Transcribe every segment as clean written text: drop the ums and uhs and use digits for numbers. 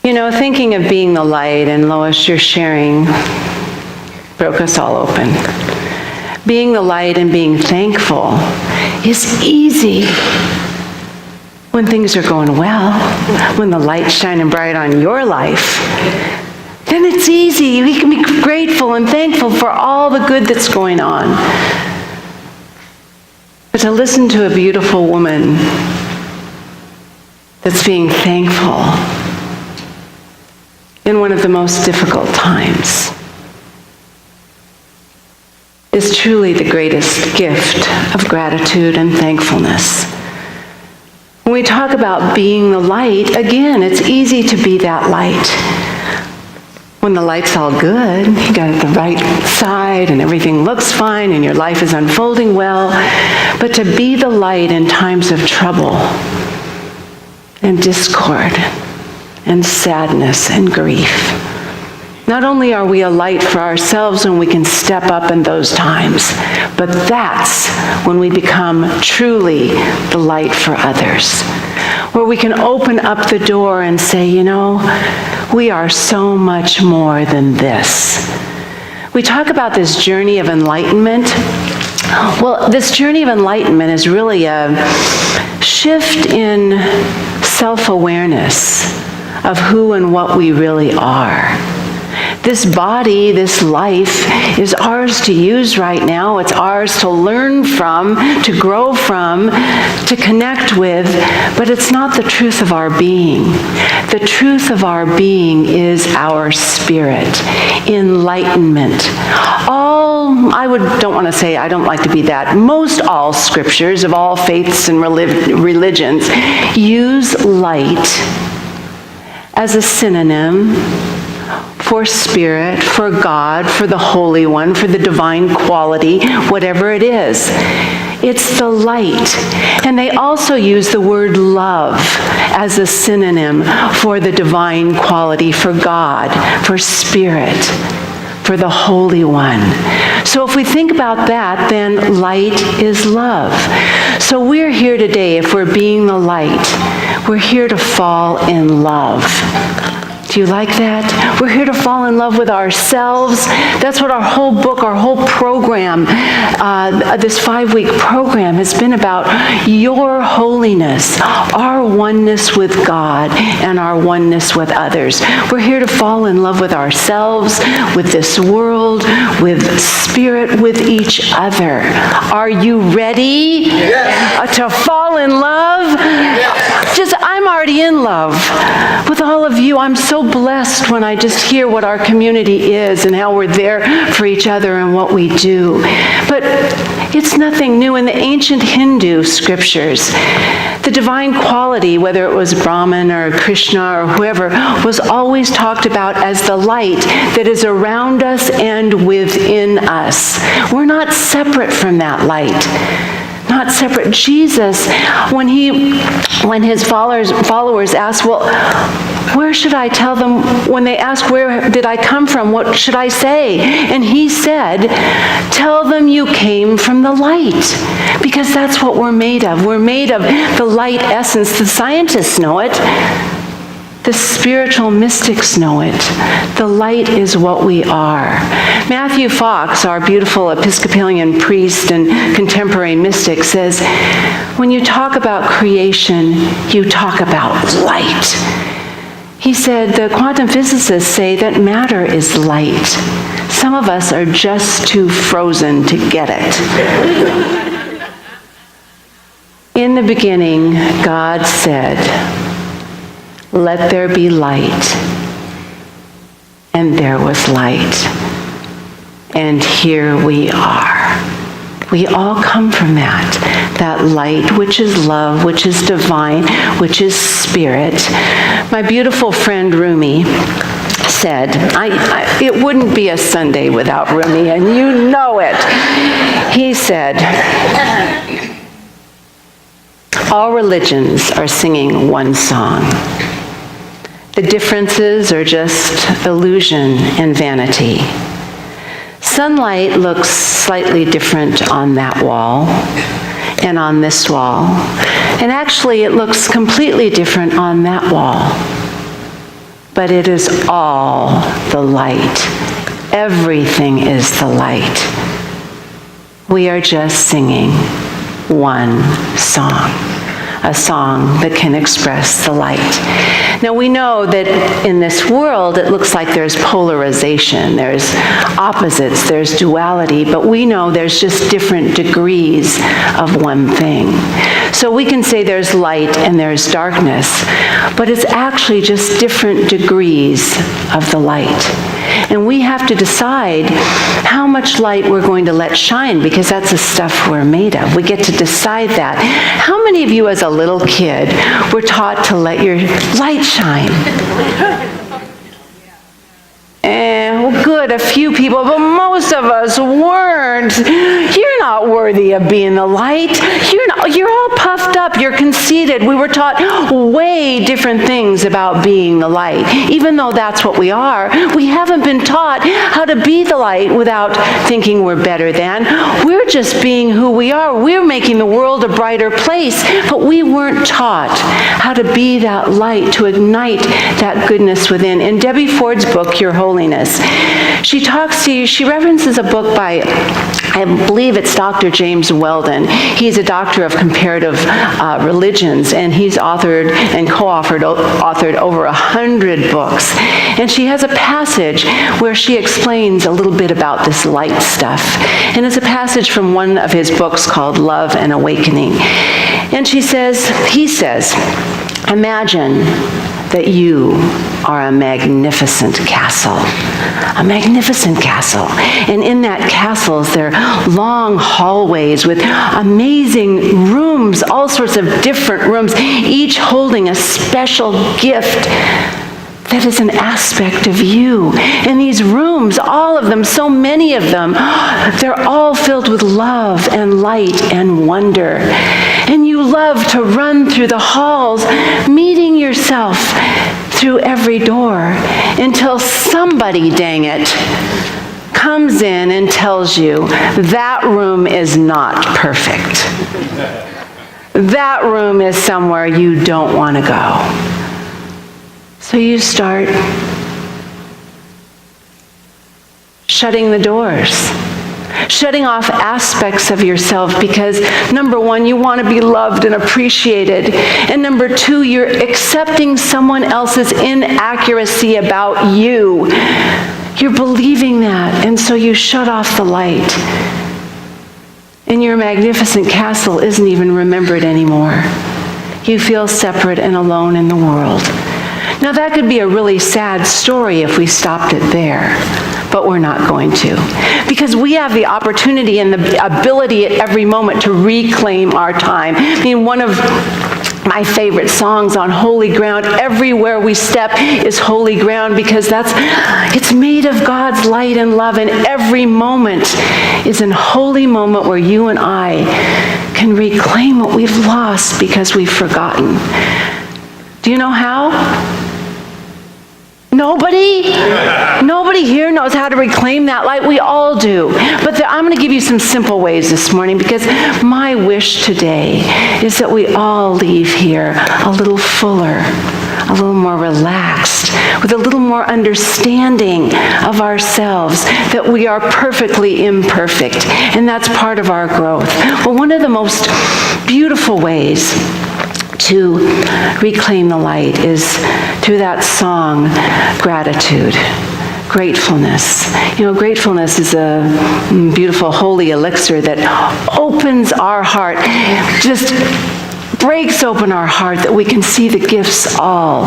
You know, thinking of being the light, and Lois, your sharing broke us all open. Being the light and being thankful is easy when things are going well, when the light's shining bright on your life. Then it's easy. We can be grateful and thankful for all the good that's going on. But to listen to a beautiful woman that's being thankful in one of the most difficult times is truly the greatest gift of gratitude and thankfulness. When we talk about being the light, again, it's easy to be that light. When the light's all good, you got it the right side and everything looks fine and your life is unfolding well. But to be the light in times of trouble and discord and sadness and grief. Not only are we a light for ourselves when we can step up in those times, but that's when we become truly the light for others. Where we can open up the door and say, you know, we are so much more than this. We talk about this journey of enlightenment. Well, this journey of enlightenment is really a shift in self-awareness of who and what we really are. This body, this life, is ours to use right now. It's ours to learn from, to grow from, to connect with, but it's not the truth of our being. The truth of our being is our spirit, enlightenment. I don't like to be that. Most all scriptures of all faiths and religions use light as a synonym for spirit, for God, for the Holy One, for the divine quality, whatever it is. It's the light. And they also use the word love as a synonym for the divine quality, for God, for spirit, for the Holy One. So if we think about that, then light is love. So we're here today, if we're being the light, we're here to fall in love. Do you like that? We're here to fall in love with ourselves. That's what our whole book, our whole program, this 5-week program has been about. Your holiness, our oneness with God, and our oneness with others. We're here to fall in love with ourselves, with this world, with spirit, with each other. Are you ready to fall in love? I'm already in love with all of you. I'm so blessed when I just hear what our community is and how we're there for each other and what we do. But it's nothing new. In the ancient Hindu scriptures, the divine quality, whether it was Brahman or Krishna or whoever, was always talked about as the light that is around us and within us. We're not separate from that light. Not separate. Jesus, when his followers asked, well, where should I tell them? When they ask, where did I come from? What should I say? And he said, tell them you came from the light. Because that's what we're made of. We're made of the light essence. The scientists know it. The spiritual mystics know it. The light is what we are. Matthew Fox, our beautiful Episcopalian priest and contemporary mystic, says, when you talk about creation, you talk about light. He said, the quantum physicists say that matter is light. Some of us are just too frozen to get it. In the beginning, God said, let there be light. And there was light. And here we are. We all come from that light, which is love, which is divine, which is spirit. My beautiful friend Rumi said, it wouldn't be a Sunday without Rumi, and you know it. He said, all religions are singing one song. The differences are just illusion and vanity. Sunlight looks slightly different on that wall and on this wall. And actually, it looks completely different on that wall. but it is all the light. Everything is the light. We are just singing one song, a song that can express the light. Now we know that in this world it looks like there's polarization, there's opposites, there's duality, but we know there's just different degrees of one thing. So we can say there's light and there's darkness, but it's actually just different degrees of the light. And we have to decide how much light we're going to let shine, because that's the stuff we're made of. We get to decide that. How many of you as a little kid were taught to let your light shine? Well, good, a few people, but most of us weren't. You're not worthy of being the light. You're all puffed up. You're conceited. We were taught way different things about being the light. Even though that's what we are, we haven't been taught how to be the light without thinking we're better than. We're just being who we are. We're making the world a brighter place, but we weren't taught how to be that light, to ignite that goodness within. In Debbie Ford's book, Your Holiness, she references a book by, I believe it's Dr. James Weldon. He's a doctor of comparative religions, and he's authored and co-authored over 100 books. And she has a passage where she explains a little bit about this light stuff. And it's a passage from one of his books called Love and Awakening. And he says, imagine that you are a magnificent castle. A magnificent castle. And in that castle, there are long hallways with amazing rooms, all sorts of different rooms, each holding a special gift that is an aspect of you. And these rooms, all of them, so many of them, they're all filled with love and light and wonder. And you love to run through the halls, meeting yourself through every door, until somebody, dang it, comes in and tells you that room is not perfect. That room is somewhere you don't want to go. So you start shutting the doors, shutting off aspects of yourself, because number one, you want to be loved and appreciated. And number two, you're accepting someone else's inaccuracy about you. You're believing that, and so you shut off the light. And your magnificent castle isn't even remembered anymore. You feel separate and alone in the world. Now that could be a really sad story if we stopped it there, but we're not going to. Because we have the opportunity and the ability at every moment to reclaim our time. I mean, one of my favorite songs on holy ground, everywhere we step is holy ground, because it's made of God's light and love, and every moment is a holy moment where you and I can reclaim what we've lost because we've forgotten. Do you know how? Nobody here knows how to reclaim that light. We all do. But I'm going to give you some simple ways this morning, because my wish today is that we all leave here a little fuller, a little more relaxed, with a little more understanding of ourselves, that we are perfectly imperfect, and that's part of our growth. Well, one of the most beautiful ways to reclaim the light is through that song, gratitude, gratefulness. You know, gratefulness is a beautiful holy elixir that opens our heart, just breaks open our heart, that we can see the gifts all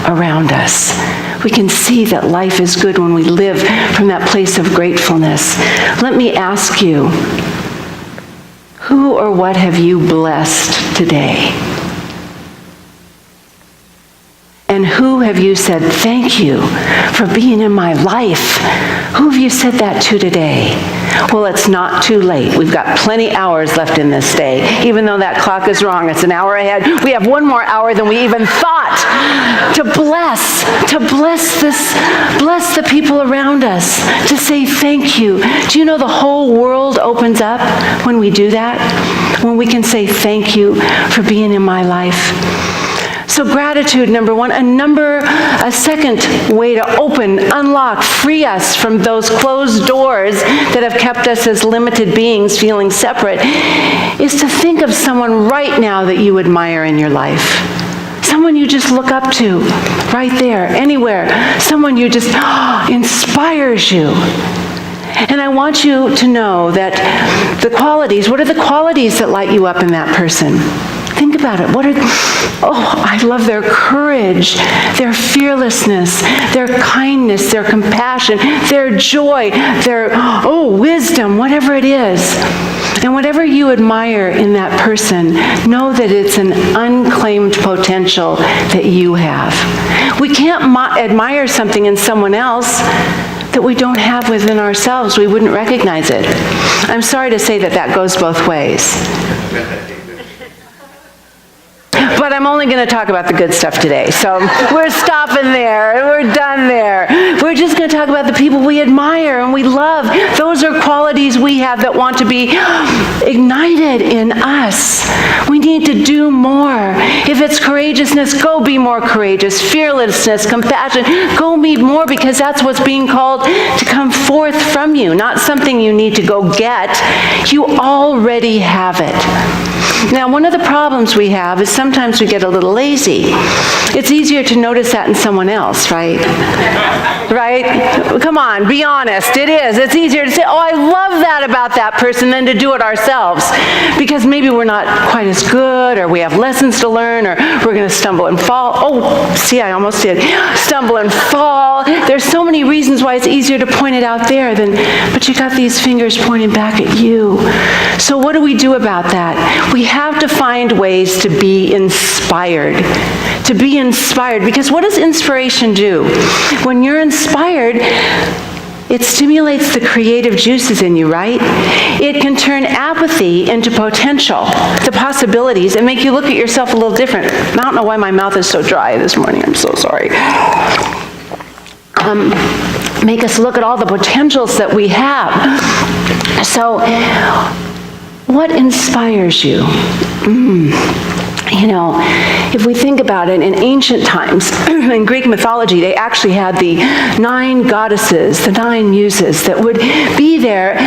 around us. We can see that life is good when we live from that place of gratefulness. Let me ask you, who or what have you blessed today? And who have you said, thank you for being in my life? Who have you said that to today? Well, it's not too late. We've got plenty hours left in this day. Even though that clock is wrong, it's an hour ahead. We have one more hour than we even thought to bless the people around us, to say thank you. Do you know the whole world opens up when we do that? When we can say thank you for being in my life. So gratitude, number one. A second way to open, unlock, free us from those closed doors that have kept us as limited beings feeling separate, is to think of someone right now that you admire in your life. Someone you just look up to, right there, anywhere. Someone you just, inspires you. And I want you to know that what are the qualities that light you up in that person? Think about it. I love their courage, their fearlessness, their kindness, their compassion, their joy, their, wisdom, whatever it is. And whatever you admire in that person, know that it's an unclaimed potential that you have. We can't admire something in someone else that we don't have within ourselves. We wouldn't recognize it. I'm sorry to say that goes both ways. But I'm only going to talk about the good stuff today. So we're stopping there, and we're done there. We're just going to talk about the people we admire and we love. Those are qualities we have that want to be ignited in us. We need to do more. If it's courageousness, go be more courageous. Fearlessness, compassion, go be more, because that's what's being called to come forth from you, not something you need to go get. You already have it. Now, one of the problems we have is sometimes we get a little lazy. It's easier to notice that in someone else, right? Right? Come on, be honest. It is. It's easier to say, I love that about that person, than to do it ourselves. Because maybe we're not quite as good, or we have lessons to learn, or we're going to stumble and fall. I almost did. Stumble and fall. There's so many reasons why it's easier to point it out there but you got these fingers pointing back at you. So what do we do about that? We have to find ways to be inspired. To be inspired. Because what does inspiration do? When you're inspired, it stimulates the creative juices in you, right? It can turn apathy into potential, the possibilities, and make you look at yourself a little different. I don't know why my mouth is so dry this morning. I'm so sorry. Make us look at all the potentials that we have. So, what inspires you? If we think about it, in ancient times, in Greek mythology, they actually had the 9 goddesses, the 9 muses, that would be there.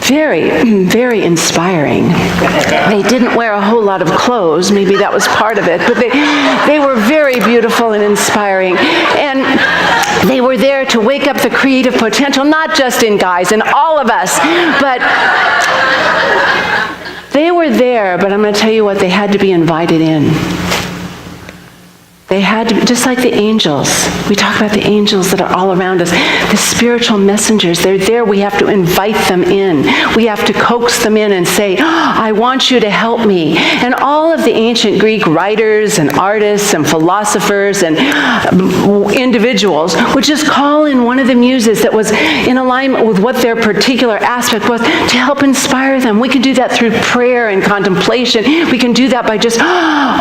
Very, very inspiring. They didn't wear a whole lot of clothes. Maybe that was part of it. But they were very beautiful and inspiring. And they were there to wake up the creative potential, not just in guys, in all of us. But they were there, but I'm going to tell you what, they had to be invited in. They had to be, just like the angels. We talk about the angels that are all around us. The spiritual messengers, they're there. We have to invite them in. We have to coax them in and say, I want you to help me. And all of the ancient Greek writers and artists and philosophers and individuals would just call in one of the muses that was in alignment with what their particular aspect was, to help inspire them. We can do that through prayer and contemplation. We can do that by just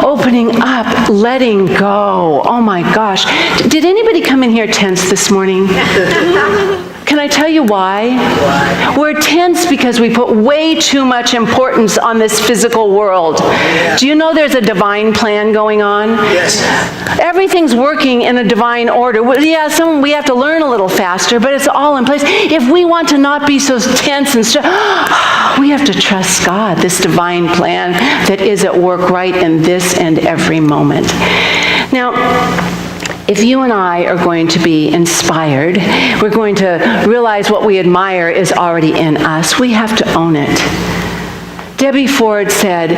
opening up, letting go. Oh my gosh. Did anybody come in here tense this morning? Can I tell you why? We're tense because we put way too much importance on this physical world. Do you know there's a divine plan going on? Yes. Everything's working in a divine order. Yeah, we have to learn a little faster, but it's all in place. If we want to not be so tense and we have to trust God, this divine plan that is at work right in this and every moment. Now, if you and I are going to be inspired, we're going to realize what we admire is already in us. We have to own it. Debbie Ford said,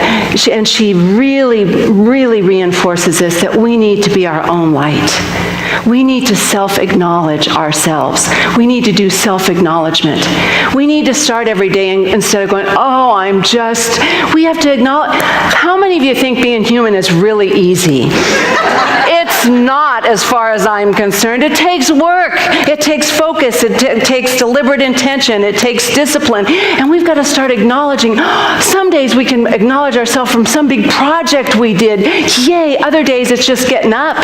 and she really, really reinforces this, that we need to be our own light. We need to self-acknowledge ourselves. We need to do self-acknowledgement. We need to start every day instead of going, we have to acknowledge. How many of you think being human is really easy? It's It's not, as far as I'm concerned. It takes work. It takes focus. It takes deliberate intention. It takes discipline. And we've got to start acknowledging. Some days we can acknowledge ourselves from some big project we did. Yay. Other days it's just getting up.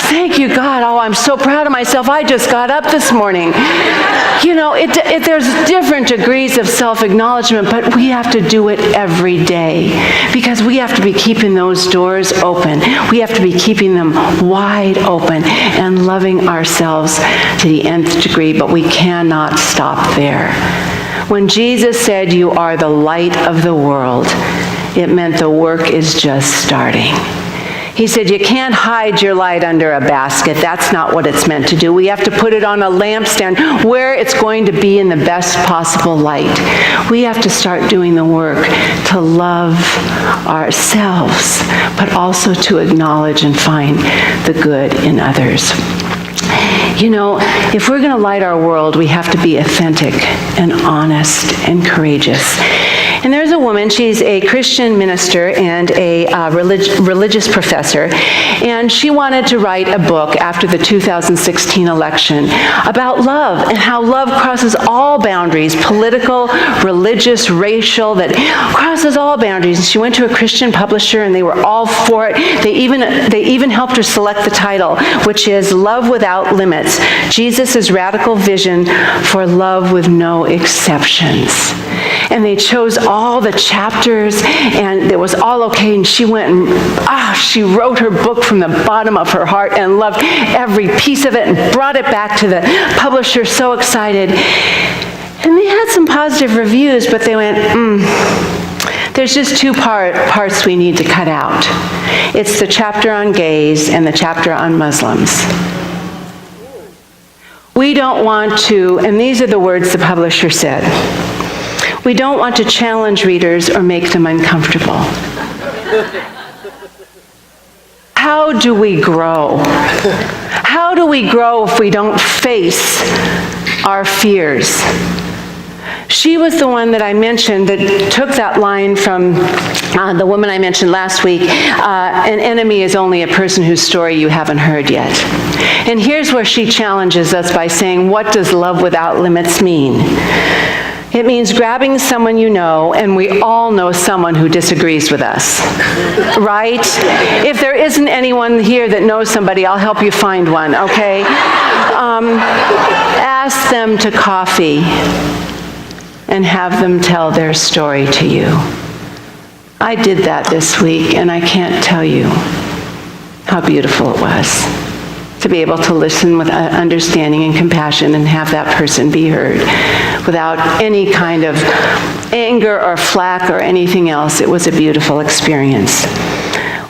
Thank you, God. Oh, I'm so proud of myself. I just got up this morning. There's different degrees of self-acknowledgement, but we have to do it every day because we have to be keeping those doors open. We have to be keeping them wide open and loving ourselves to the nth degree, but we cannot stop there. When Jesus said, "You are the light of the world," it meant the work is just starting. He said, you can't hide your light under a basket. That's not what it's meant to do. We have to put it on a lampstand where it's going to be in the best possible light. We have to start doing the work to love ourselves, but also to acknowledge and find the good in others. If we're going to light our world, we have to be authentic and honest and courageous. And there's a woman, she's a Christian minister and a religious professor, and she wanted to write a book after the 2016 election about love and how love crosses all boundaries, political, religious, racial, that crosses all boundaries. And she went to a Christian publisher and they were all for it. They even helped her select the title, which is Love Without Limits, Jesus' Radical Vision for Love with No Exceptions. And they chose all the chapters, and it was all okay, and she went and she wrote her book from the bottom of her heart and loved every piece of it and brought it back to the publisher so excited. And they had some positive reviews, but they went, there's just two parts we need to cut out. It's the chapter on gays and the chapter on Muslims. We don't want to, and these are the words the publisher said, we don't want to challenge readers or make them uncomfortable. How do we grow? How do we grow if we don't face our fears? She was the one that I mentioned that took that line from the woman I mentioned last week, an enemy is only a person whose story you haven't heard yet. And here's where she challenges us by saying, what does love without limits mean? It means grabbing someone you know, and we all know someone who disagrees with us, right? If there isn't anyone here that knows somebody, I'll help you find one, okay? Ask them to coffee and have them tell their story to you. I did that this week, and I can't tell you how beautiful it was to be able to listen with understanding and compassion and have that person be heard without any kind of anger or flack or anything else. It was a beautiful experience.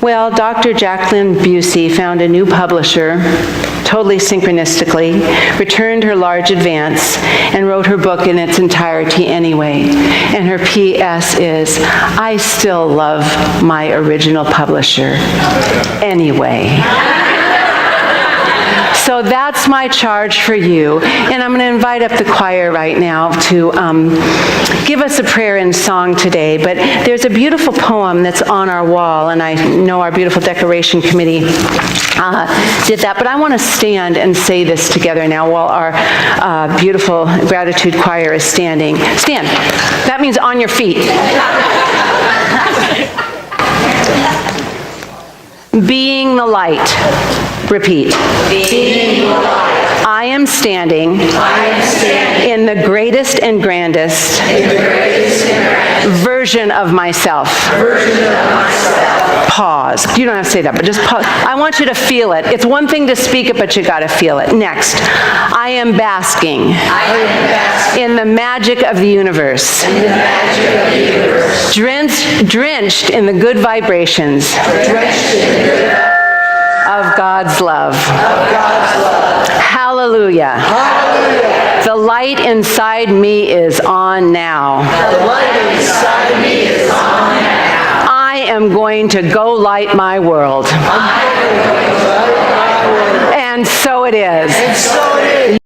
Well, Dr. Jacqueline Busey found a new publisher, totally synchronistically, returned her large advance, and wrote her book in its entirety anyway. And her P.S. is, I still love my original publisher anyway. So that's my charge for you. And I'm going to invite up the choir right now to give us a prayer and song today. But there's a beautiful poem that's on our wall, and I know our beautiful decoration committee did that. But I want to stand and say this together now while our beautiful gratitude choir is standing. Stand. That means on your feet. Being the light. Repeat. Being the light. I am standing in the greatest and grandest version of myself. Pause. You don't have to say that, but just pause. I want you to feel it. It's one thing to speak it, but you got to feel it. Next. I am basking in the magic of the universe. Drenched in the good vibrations of God's love. Hallelujah. Hallelujah. The light inside me is on now. I am going to go light my world. And so it is.